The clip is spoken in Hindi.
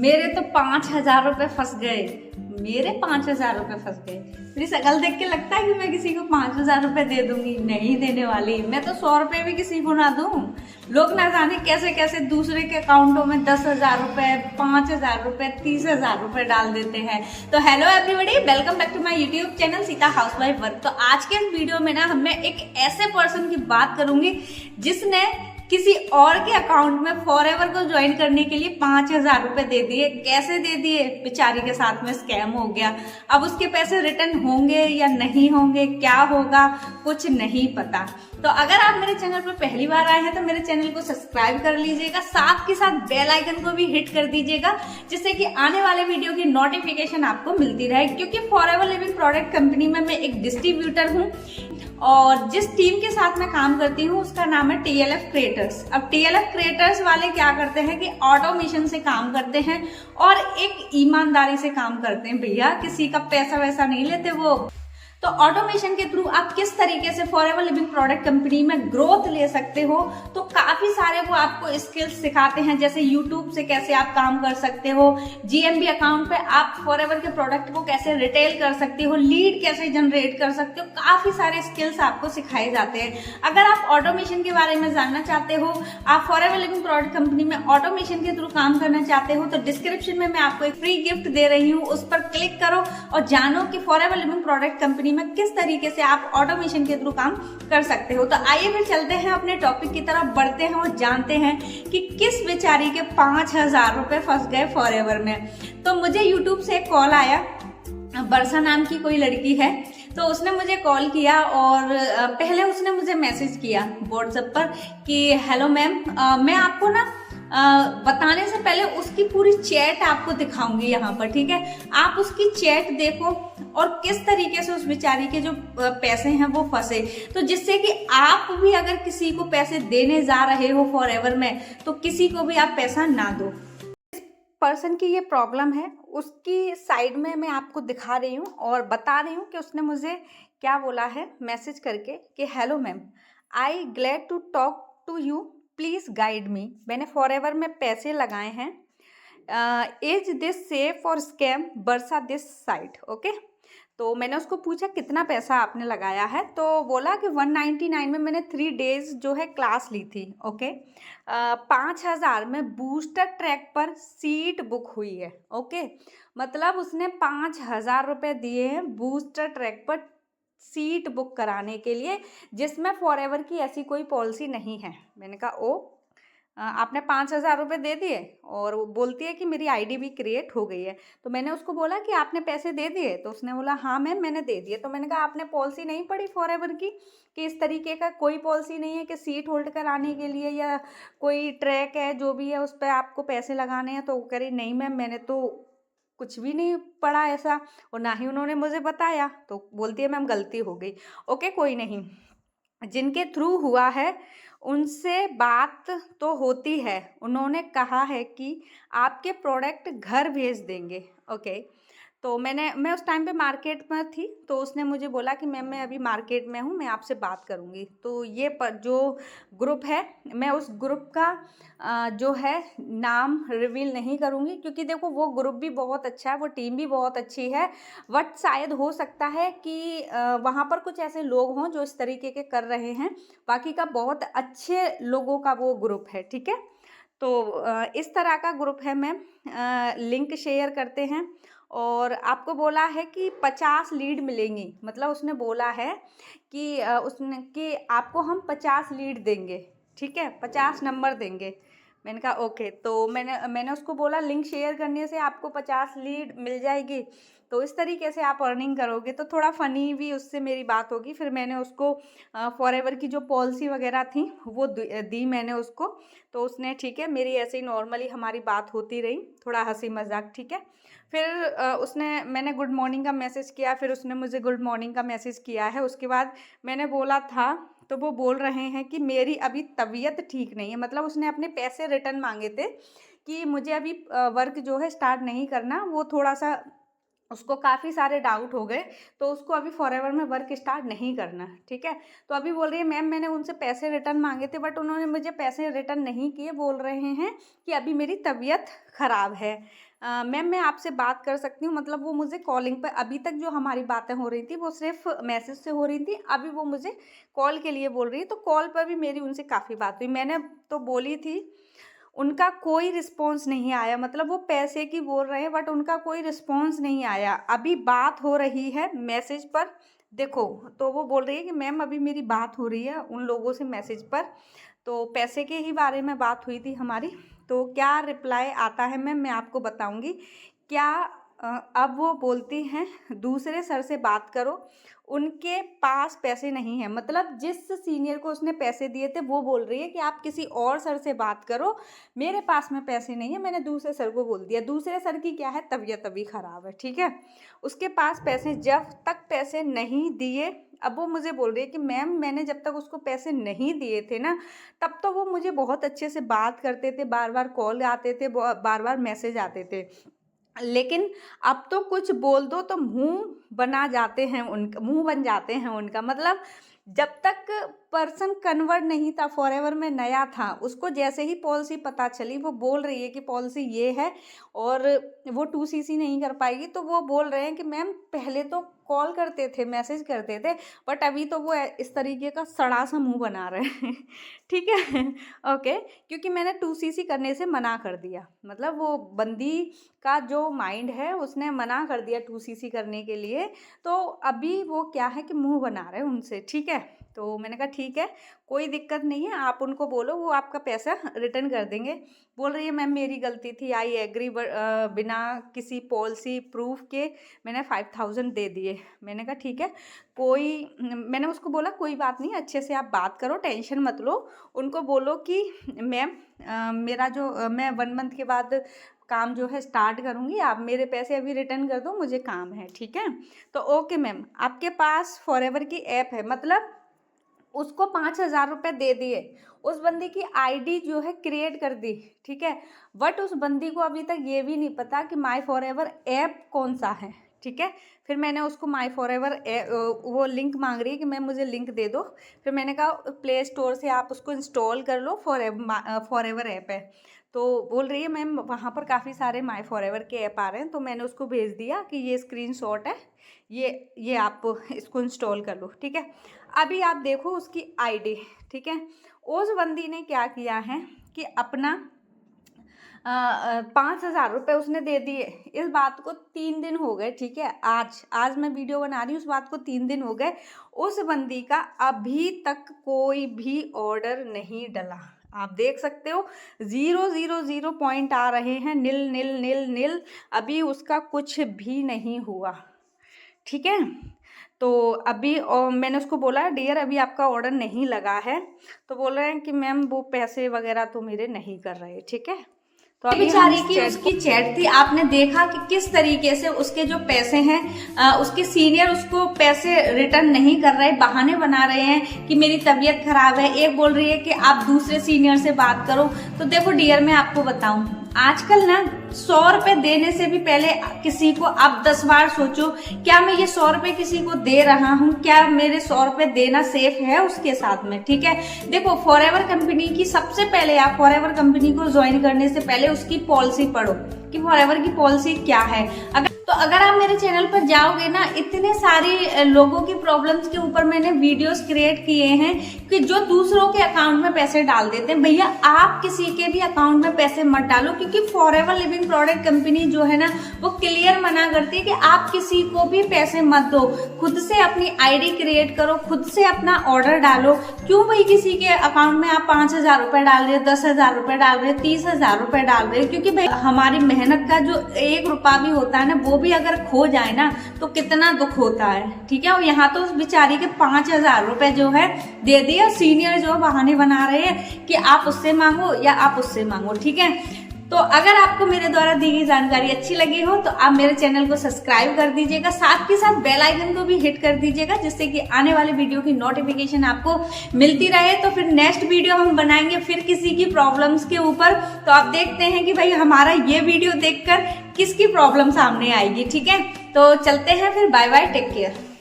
मेरे तो 5,000 रुपये फंस गए। मेरे 5,000 रुपये फंस गए। मेरी शक्ल देख के लगता है कि मैं किसी को 5,000 रुपये दे दूंगी, नहीं देने वाली। मैं तो 100 रुपये भी किसी को ना दूं। लोग ना जाने कैसे कैसे दूसरे के अकाउंटों में 10,000 रुपये, 5,000 रुपये, 30,000 रुपये डाल देते हैं। तो hello everybody, welcome back to my YouTube channel Sita housewife work. तो आज के इस वीडियो में ना मैं एक ऐसे पर्सन की बात करूंगी जिसने किसी और के अकाउंट में फॉरएवर को ज्वाइन करने के लिए 5,000 रुपए दे दिए। कैसे दे दिए? बेचारी के साथ में स्कैम हो गया। अब उसके पैसे रिटर्न होंगे या नहीं होंगे, क्या होगा, कुछ नहीं पता। तो अगर आप मेरे चैनल पर पहली बार आए हैं तो मेरे चैनल को सब्सक्राइब कर लीजिएगा, साथ के साथ बेल आइकन को भी हिट कर दीजिएगा, जिससे कि आने वाले वीडियो की नोटिफिकेशन आपको मिलती रहे। क्योंकि फॉरएवर लिविंग प्रोडक्ट कंपनी में मैं एक डिस्ट्रीब्यूटर हूँ और जिस टीम के साथ मैं काम करती हूँ उसका नाम है TLF क्रिएटर्स। अब TLF क्रिएटर्स वाले क्या करते हैं कि ऑटोमेशन से काम करते हैं और एक ईमानदारी से काम करते हैं भैया, किसी का पैसा वैसा नहीं लेते वो। तो ऑटोमेशन के थ्रू आप किस तरीके से फॉरएवर लिविंग प्रोडक्ट कंपनी में ग्रोथ ले सकते हो, तो काफी सारे वो आपको स्किल्स सिखाते हैं। जैसे यूट्यूब से कैसे आप काम कर सकते हो, GMB अकाउंट पे आप फॉरएवर के प्रोडक्ट को कैसे रिटेल कर सकते हो, लीड कैसे जनरेट कर सकते हो, काफी सारे स्किल्स आपको सिखाए जाते हैं। अगर आप ऑटोमेशन के बारे में जानना चाहते हो, आप फॉरएवर लिविंग प्रोडक्ट कंपनी में ऑटोमेशन के थ्रू काम करना चाहते हो, तो डिस्क्रिप्शन में मैं आपको एक फ्री गिफ्ट दे रही हूँ, उस पर क्लिक करो और जानो कि फॉरएवर लिविंग प्रोडक्ट कंपनी में किस तरीके से आप ऑटोमेशन के थ्रू काम कर सकते हो। तो आइए फिर चलते हैं अपने टॉपिक की तरफ, बढ़ते हैं और जानते हैं कि किस बेचारी के 5,000 रुपए फंस गए फॉरएवर में। तो मुझे यूट्यूब से एक कॉल आया, वर्षा नाम की कोई लड़की है, तो उसने मुझे कॉल किया और पहले उसने मुझे मैसेज किया व्हाट्सएप पर कि हेलो मैम, मैं आपको ना बताने से पहले उसकी पूरी चैट आपको दिखाऊंगी यहाँ पर, ठीक है। आप उसकी चैट देखो और किस तरीके से उस बेचारी के जो पैसे हैं वो फंसे, तो जिससे कि आप भी अगर किसी को पैसे देने जा रहे हो फॉरएवर में तो किसी को भी आप पैसा ना दो। पर्सन की ये प्रॉब्लम है, उसकी साइड में मैं आपको दिखा रही हूँ और बता रही हूँ कि उसने मुझे क्या बोला है मैसेज करके कि hello ma'am, I glad to talk to you, please guide me. मैंने फॉरएवर में पैसे लगाए हैं। Is this safe or scam? वर्षा दिस साइट। ओके, तो मैंने उसको पूछा कितना पैसा आपने लगाया है, तो बोला कि 199 में मैंने 3 डेज जो है क्लास ली थी। ओके, 5,000 में बूस्टर ट्रैक पर सीट बुक हुई है। ओके, मतलब उसने 5,000 रुपये दिए हैं बूस्टर ट्रैक पर सीट बुक कराने के लिए, जिसमें फॉरएवर की ऐसी कोई पॉलिसी नहीं है। मैंने कहा ओ, आपने 5,000 रुपये दे दिए? और वो बोलती है कि मेरी आईडी भी क्रिएट हो गई है। तो मैंने उसको बोला कि आपने पैसे दे दिए? तो उसने बोला हाँ मैम मैंने दे दिए। तो मैंने कहा आपने पॉलिसी नहीं पढ़ी फॉरएवर की कि इस तरीके का कोई पॉलिसी नहीं है कि सीट होल्ड कराने के लिए या कोई ट्रैक है जो भी है उस पर आपको पैसे लगाने हैं? तो वो कह रही नहीं मैम, मैंने तो कुछ भी नहीं पढ़ा ऐसा और ना ही उन्होंने मुझे बताया। तो बोलती है मैम गलती हो गई। ओके, कोई नहीं, जिनके थ्रू हुआ है उनसे बात तो होती है। उन्होंने कहा है कि आपके प्रोडक्ट घर भेज देंगे। ओके, तो मैं उस टाइम पे मार्केट में थी, तो उसने मुझे बोला कि मैम मैं अभी मार्केट में हूँ, मैं आपसे बात करूँगी। तो ये जो ग्रुप है, मैं उस ग्रुप का जो है नाम रिवील नहीं करूँगी, क्योंकि देखो वो ग्रुप भी बहुत अच्छा है, वो टीम भी बहुत अच्छी है, बट शायद हो सकता है कि वहाँ पर कुछ ऐसे लोग हों जो इस तरीके के कर रहे हैं। बाकी का बहुत अच्छे लोगों का वो ग्रुप है, ठीक है। तो इस तरह का ग्रुप है मैम, लिंक शेयर करते हैं और आपको बोला है कि 50 लीड मिलेंगी। मतलब उसने बोला है कि उसने कि आपको हम 50 लीड देंगे, ठीक है, 50 नंबर देंगे। मैंने कहा ओके। तो मैंने उसको बोला लिंक शेयर करने से आपको 50 लीड मिल जाएगी, तो इस तरीके से आप अर्निंग करोगे। तो थोड़ा फ़नी भी उससे मेरी बात होगी। फिर मैंने उसको फॉरएवर की जो पॉलिसी वगैरह थी वो दी मैंने उसको। तो उसने ठीक है, मेरी ऐसे ही नॉर्मली हमारी बात होती रही, थोड़ा हंसी मजाक, ठीक है। फिर मैंने गुड मॉर्निंग का मैसेज किया, फिर उसने मुझे गुड मॉर्निंग का मैसेज किया है। उसके बाद मैंने बोला था, तो वो बोल रहे हैं कि मेरी अभी तबीयत ठीक नहीं है। मतलब उसने अपने पैसे रिटर्न मांगे थे कि मुझे अभी वर्क जो है स्टार्ट नहीं करना। वो थोड़ा सा उसको काफ़ी सारे डाउट हो गए, तो उसको अभी फॉरएवर में वर्क स्टार्ट नहीं करना, ठीक है। तो अभी बोल रही है मैम मैंने उनसे पैसे रिटर्न मांगे थे बट उन्होंने मुझे पैसे रिटर्न नहीं किए, बोल रहे हैं कि अभी मेरी तबीयत ख़राब है। मैम मैं आपसे बात कर सकती हूँ, मतलब वो मुझे कॉलिंग पर, अभी तक जो हमारी बातें हो रही थी वो सिर्फ मैसेज से हो रही थी, अभी वो मुझे कॉल के लिए बोल रही है। तो कॉल पर भी मेरी उनसे काफ़ी बात हुई, मैंने तो बोली थी, उनका कोई रिस्पॉन्स नहीं आया, मतलब वो पैसे की बोल रहे हैं बट उनका कोई रिस्पॉन्स नहीं आया। अभी बात हो रही है मैसेज पर, देखो, तो वो बोल रही है कि मैम अभी मेरी बात हो रही है उन लोगों से मैसेज पर, तो पैसे के ही बारे में बात हुई थी हमारी। तो क्या रिप्लाई आता है मैम मैं आपको बताऊंगी। क्या अब वो बोलती हैं दूसरे सर से बात करो, उनके पास पैसे नहीं हैं, मतलब जिस सीनियर को उसने पैसे दिए थे वो बोल रही है कि आप किसी और सर से बात करो, मेरे पास में पैसे नहीं है, मैंने दूसरे सर को बोल दिया। दूसरे सर की क्या है, तबीयत अभी ख़राब है, ठीक है, उसके पास पैसे, जब तक पैसे नहीं दिए, अब वो मुझे बोल रही है कि मैम मैंने जब तक उसको पैसे नहीं दिए थे ना, तब तो वो मुझे बहुत अच्छे से बात करते थे, बार बार कॉल आते थे, बार बार मैसेज आते थे, लेकिन अब तो कुछ बोल दो तो मुंह बना जाते हैं उनका, मुंह बन जाते हैं उनका। मतलब जब तक पर्सन कन्वर्ट नहीं था, फॉरएवर में नया था, उसको जैसे ही पॉलिसी पता चली, वो बोल रही है कि पॉलिसी ये है और वो 2cc नहीं कर पाएगी, तो वो बोल रहे हैं कि मैम पहले तो कॉल करते थे, मैसेज करते थे, बट अभी तो वो इस तरीके का सड़ा सा मुंह बना रहे हैं ठीक है, ओके, क्योंकि मैंने 2cc करने से मना कर दिया, मतलब वो बंदी का जो माइंड है उसने मना कर दिया 2cc करने के लिए, तो अभी वो क्या है कि मुंह बना रहे हैं उनसे, ठीक है। तो मैंने कहा ठीक है, कोई दिक्कत नहीं है, आप उनको बोलो, वो आपका पैसा रिटर्न कर देंगे। बोल रही है मैम मेरी गलती थी, आई एग्री, बिना किसी पॉलिसी प्रूफ के मैंने 5000 दे दिए। मैंने कहा ठीक है, मैंने उसको बोला कोई बात नहीं, अच्छे से आप बात करो, टेंशन मत लो, उनको बोलो कि मैम मेरा जो मैं 1 मंथ के बाद काम जो है स्टार्ट करूँगी, आप मेरे पैसे अभी रिटर्न कर दो, मुझे काम है, ठीक है। तो ओके मैम, आपके पास फॉरएवर की ऐप है, मतलब उसको 5000 रुपये दे दिए, उस बंदी की आईडी जो है क्रिएट कर दी, ठीक है, बट उस बंदी को अभी तक ये भी नहीं पता कि माई फॉरएवर ऐप कौन सा है, ठीक है। फिर मैंने उसको माई फॉरएवर वो लिंक मांग रही है कि मैम मुझे लिंक दे दो, फिर मैंने कहा प्ले स्टोर से आप उसको इंस्टॉल कर लो, फॉरएवर ऐप है। तो बोल रही है मैम वहाँ पर काफ़ी सारे माई फॉरएवर के ऐप आ रहे हैं, तो मैंने उसको भेज दिया कि ये स्क्रीनशॉट है, ये आप इसको इंस्टॉल कर लो, ठीक है। अभी आप देखो उसकी आईडी, ठीक है, उस बंदी ने क्या किया है कि अपना 5000 रुपये उसने दे दिए। इस बात को 3 दिन हो गए, ठीक है, आज मैं वीडियो बना रही हूँ, उस बात को 3 दिन हो गए, उस बंदी का अभी तक कोई भी ऑर्डर नहीं डला। आप देख सकते हो 000 पॉइंट आ रहे हैं, नील नील नील नील, अभी उसका कुछ भी नहीं हुआ, ठीक है। तो अभी मैंने उसको बोला डियर अभी आपका ऑर्डर नहीं लगा है, तो बोल रहे हैं कि मैम वो पैसे वगैरह तो मेरे नहीं कर रहे, ठीक है। तो अभी बेचारी की उसकी चैट थी, आपने देखा कि किस तरीके से उसके जो पैसे हैं उसके सीनियर उसको पैसे रिटर्न नहीं कर रहे, बहाने बना रहे हैं कि मेरी तबीयत खराब है, एक बोल रही है कि आप दूसरे सीनियर से बात करो। तो देखो डियर मैं आपको बताऊं, आजकल ना 100 रुपए देने से भी पहले किसी को आप 10 बार सोचो, क्या मैं ये 100 रुपए किसी को दे रहा हूँ, क्या मेरे 100 रुपए देना सेफ है उसके साथ में, ठीक है। देखो फॉरएवर कंपनी की सबसे पहले आप फॉरएवर कंपनी को ज्वाइन करने से पहले उसकी पॉलिसी पढ़ो कि फॉरएवर की पॉलिसी क्या है। अगर आप मेरे चैनल पर जाओगे ना, इतने सारी लोगों की प्रॉब्लम्स के ऊपर मैंने वीडियोस क्रिएट किए हैं कि जो दूसरों के अकाउंट में पैसे डाल देते हैं। भैया आप किसी के भी अकाउंट में पैसे मत डालो, क्योंकि फॉरएवर लिविंग प्रोडक्ट कंपनी जो है ना वो क्लियर मना करती है कि आप किसी को भी पैसे मत दो, खुद से अपनी आईडी क्रिएट करो, खुद से अपना ऑर्डर डालो। क्यों भाई किसी के अकाउंट में आप 5000 रुपए डाल रहे हो, 10,000 रुपए डाल रहे हो, 30,000 रुपए डाल रहे हो, क्योंकि भाई हमारी मेहनत का जो 1 रुपया भी होता है ना, वो भी अगर खो जाए ना तो कितना दुख होता है, ठीक है। और यहाँ तो उस बेचारी के 5000 रुपए जो है दे दिया, सीनियर जो बहाने बना रहे हैं कि आप उससे मांगो या आप उससे मांगो, ठीक है। तो अगर आपको मेरे द्वारा दी गई जानकारी अच्छी लगी हो तो आप मेरे चैनल को सब्सक्राइब कर दीजिएगा, साथ के साथ बेल आइकन को भी हिट कर दीजिएगा, जिससे कि आने वाले वीडियो की नोटिफिकेशन आपको मिलती रहे। तो फिर नेक्स्ट वीडियो हम बनाएंगे फिर किसी की प्रॉब्लम्स के ऊपर, तो आप देखते हैं कि भाई हमारा ये वीडियो देखकर किसकी प्रॉब्लम सामने आएगी, ठीक है। तो चलते हैं फिर, बाय बाय, टेक केयर।